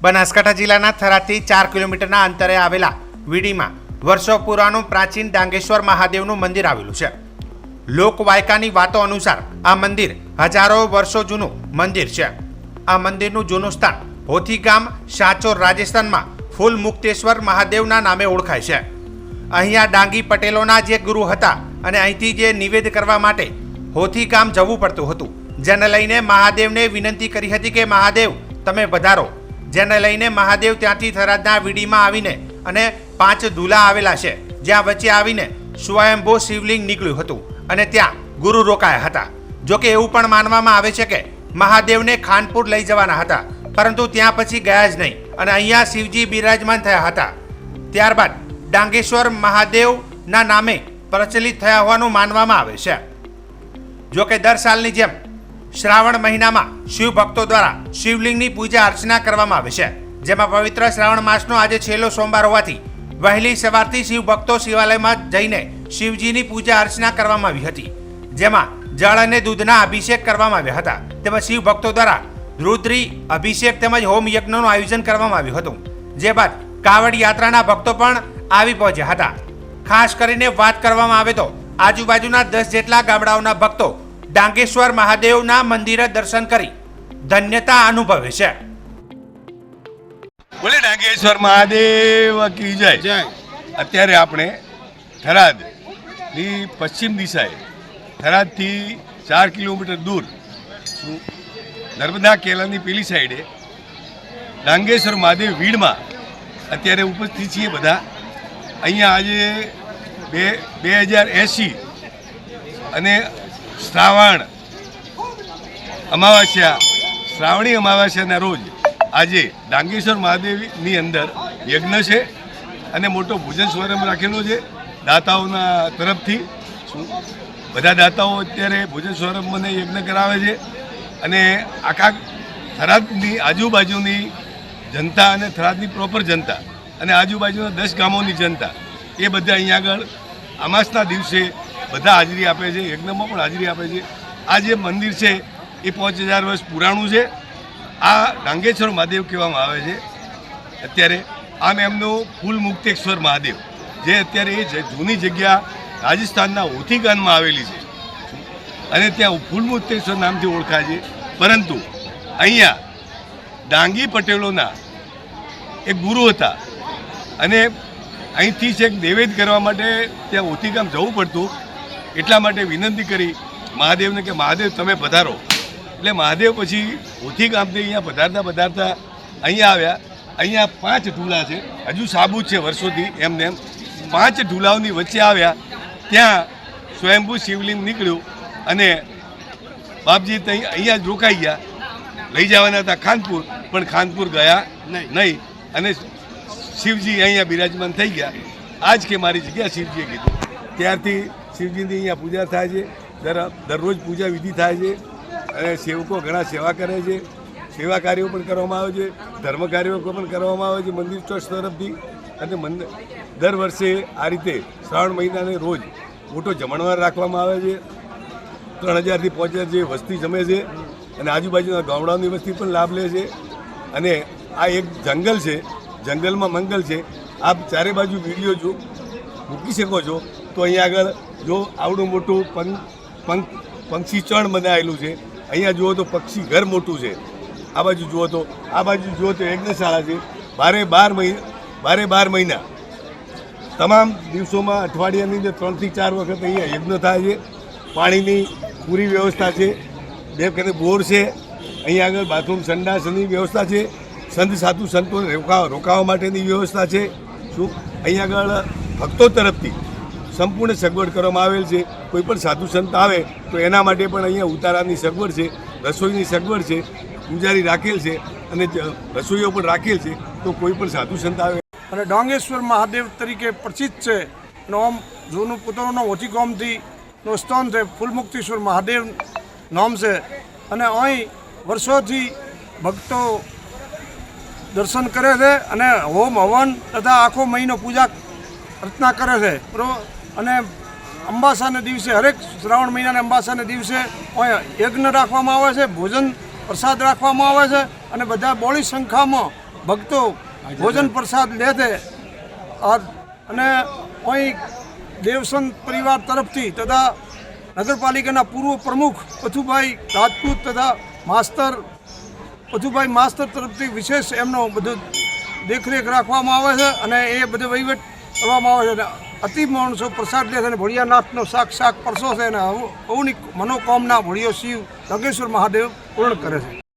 બનાસકાંઠા જિલ્લાના થરાદથી 4 કિલોમીટરના અંતરે આવેલા વીડીમાં વર્ષો પુરાણું પ્રાચીન ડાંગેશ્વર મહાદેવનું મંદિર આવેલું છે. લોકવાયકાની વાતો અનુસાર આ મંદિર હજારો વર્ષો જૂનું મંદિર છે. આ મંદિરનું જૂનું સ્થાન હોથી ગામ સાચોર રાજસ્થાનમાં ફૂલ મુક્તેશ્વર મહાદેવના નામે ઓળખાય છે. અહીંયા ડાંગી પટેલોના જે ગુરુ હતા અને અહીંથી જે નિવેદ કરવા માટે હોથી ગામ જવું પડતું હતું, જેને લઈને મહાદેવને વિનંતી કરી હતી કે મહાદેવ તમે વધારો, જેને લઈને મહાદેવ ત્યાંથી થરાદના વીડીમાં આવીને અને 5 ધૂલા આવેલા છે, જ્યાં વચ્ચે આવીને સ્વયંભૂ શિવલિંગ નીકળ્યું હતું અને ત્યાં ગુરુ રોકાયા હતા. જોકે એવું પણ માનવામાં આવે છે કે મહાદેવને ખાનપુર લઈ જવાના હતા, પરંતુ ત્યાં પછી ગયા જ નહીં અને અહીંયા શિવજી બિરાજમાન થયા હતા. ત્યારબાદ ડાંગેશ્વર મહાદેવના નામે પ્રચલિત થયા હોવાનું માનવામાં આવે છે. જોકે દર સાલની જેમ શ્રાવણ મહિનામાં શિવ ભક્તો દ્વારા શિવલિંગની પૂજા અર્ચના કરવામાં આવે છે, જેમાં પવિત્ર શ્રાવણ માસનો આજે છેલ્લો સોમવાર હોવાથી વહેલી સવારથી શિવ ભક્તો શિવાલયમાં જઈને શિવજીની પૂજા અર્ચના કરવામાં આવી હતી, જેમાં જળ અને દૂધના અભિષેક કરવામાં આવ્યા હતા. તેમજ શિવ ભક્તો દ્વારા રુદ્રી અભિષેક તેમજ હોમ યજ્ઞનું આયોજન કરવામાં આવ્યું હતું. જે બાદ કાવડ યાત્રાના ભક્તો પણ આવી પહોંચ્યા હતા. ખાસ કરીને વાત કરવામાં આવે તો આજુબાજુના 10 જેટલા ગામડાઓના ભક્તો ડાંગેશ્વર મહાદેવના મંદિરે દર્શન કરી ધન્યતા અનુભવે છે. બોલે ડાંગેશ્વર મહાદેવ કી જય. અત્યારે આપણે થરાદની પશ્ચિમ દિશાએ થરાદથી 4 કિલોમીટર દૂર નર્મદા કેલાની પેલી સાઈડે ડાંગેશ્વર મહાદેવ વીડમાં અત્યારે ઉપસ્થિત છીએ બધા. અહીંયા આજે 2080 અને શ્રાવણી અમાવાસ્યાના રોજ આજે ડાંગેશ્વર મહાદેવની અંદર યજ્ઞ છે અને મોટો ભોજન સમારંભ રાખેલો છે દાતાઓના તરફથી. બધા દાતાઓ અત્યારે ભોજન સમારંભને યજ્ઞ કરાવે છે અને આખા થરાદની આજુબાજુની જનતા અને થરાદની પ્રોપર જનતા અને આજુબાજુના 10 ગામોની જનતા એ બધા અહીંયા આગળ અમાસના દિવસે બધા હાજરી આપે છે, યજ્ઞમાં પણ હાજરી આપે છે. આ જે મંદિર છે એ 5000 વર્ષ પુરાણું છે. આ ડાંગેશ્વર મહાદેવ કહેવામાં આવે છે. અત્યારે આમ એમનું ફૂલ મુક્તેશ્વર મહાદેવ જે અત્યારે એ જૂની જગ્યા રાજસ્થાનના હોથી ગામમાં આવેલી છે અને ત્યાં ફૂલ મુક્તેશ્વર નામથી ઓળખાય છે. પરંતુ અહીંયા ડાંગી પટેલોના એક ગુરુ હતા અને અહીંથી છેક નૈવેદ્ય કરવા માટે ત્યાં હોથી ગામ જવું પડતું. એટલા માટે વિનંતી કરી મહાદેવને કે મહાદેવ તમે પધારો. એટલે મહાદેવ પછી હોથી ગામથી અહીંયા પધારતા અહીંયા આવ્યા. અહીંયા 5 ઢૂલા છે, હજુ સાબુત છે વર્ષોથી એમને એમ. 5 ઢૂલાઓની વચ્ચે આવ્યા, ત્યાં સ્વયંભૂ શિવલિંગ નીકળ્યું અને બાપજી ત્યાં અહીંયા જ રોકાઈ ગયા. લઈ જવાના હતા ખાનપુર, પણ ખાનપુર ગયા નહીં અને શિવજી અહીંયા બિરાજમાન થઈ ગયા. આજ કે મારી જગ્યા શિવજીએ કીધું. ત્યારથી શિવજીની અહીંયા પૂજા થાય છે. દરરોજ પૂજા વિધિ થાય છે અને સેવકો ઘણા સેવા કરે છે. સેવા કાર્યો પણ કરવામાં આવે છે, ધર્મ કાર્યો પણ કરવામાં આવે છે મંદિર ટ્રસ્ટ તરફથી. અને દર વર્ષે આ રીતે શ્રાવણ મહિનાને રોજ મોટો જમણવાર રાખવામાં આવે છે. 3000 થી 5000 જે વસ્તી જમે છે અને આજુબાજુના ગામડાઓની વસ્તી પણ લાભ લે છે. અને આ એક જંગલ છે, જંગલમાં મંગલ છે. આપ ચારે બાજુ વિડીયો જો મૂકી શકો છો તો અહીંયા આગળ જો આવડું મોટું પંક્ષી ચણ બનાવેલું છે. અહીંયા જુઓ તો પક્ષી ઘર મોટું છે. આ બાજુ જુઓ તો યજ્ઞશાળા છે. 12 મહિના તમામ દિવસોમાં અઠવાડિયાની અંદર 3 થી 4 વખત અહીંયા યજ્ઞ થાય છે. પાણીની પૂરી વ્યવસ્થા છે. 2 વખતે બોર છે. અહીંયા આગળ બાથરૂમ સંડાસની વ્યવસ્થા છે. સંત સાધુ સંતોને રોકાવા માટેની વ્યવસ્થા છે. શું અહીંયા આગળ ભક્તો તરફથી સંપૂર્ણ સગવડ કરવામાં આવેલ છે. કોઈ પણ સાધુ સંત આવે તો એના માટે પણ અહીંયા ઉતારાની સગવડ છે, રસોઈની સગવડ છે, પૂજારી રાખેલ છે અને રસોઈઓ પણ રાખેલ છે. તો કોઈ પણ સાધુ સંત આવે અને ડાંગેશ્વર મહાદેવ તરીકે પ્રસિદ્ધ છે. નામ જૂનું પોતાનું હોથી ગામથી નો સ્થાન છે. ફૂલમુક્તેશ્વર મહાદેવ નામ છે અને અહીં વર્ષોથી ભક્તો દર્શન કરે છે અને હોમ હવન તથા આખો મહિનો પૂજા અર્ચના કરે છે. બરાબર. અને અંબાસાના દિવસે હરેક શ્રાવણ મહિનાના અંબાસાના દિવસે યજ્ઞ રાખવામાં આવે છે, ભોજન પ્રસાદ રાખવામાં આવે છે અને બધા બોળી સંખ્યામાં ભક્તો ભોજન પ્રસાદ લે છે અને અહીં દેવસંત પરિવાર તરફથી તથા નગરપાલિકાના પૂર્વ પ્રમુખ પથુભાઈ રાજપૂત તથા માસ્તર પથુભાઈ માસ્તર તરફથી વિશેષ એમનો બધું દેખરેખ રાખવામાં આવે છે અને એ બધો વહીવટ કરવામાં આવે છે. અતિ માણસો પ્રસાદ લે છે અને ભોળિયાનાથનો શાક પરસો છે અને અવની મનોકામના ભોળિયો શિવ નાગેશ્વર મહાદેવ પૂર્ણ કરે છે.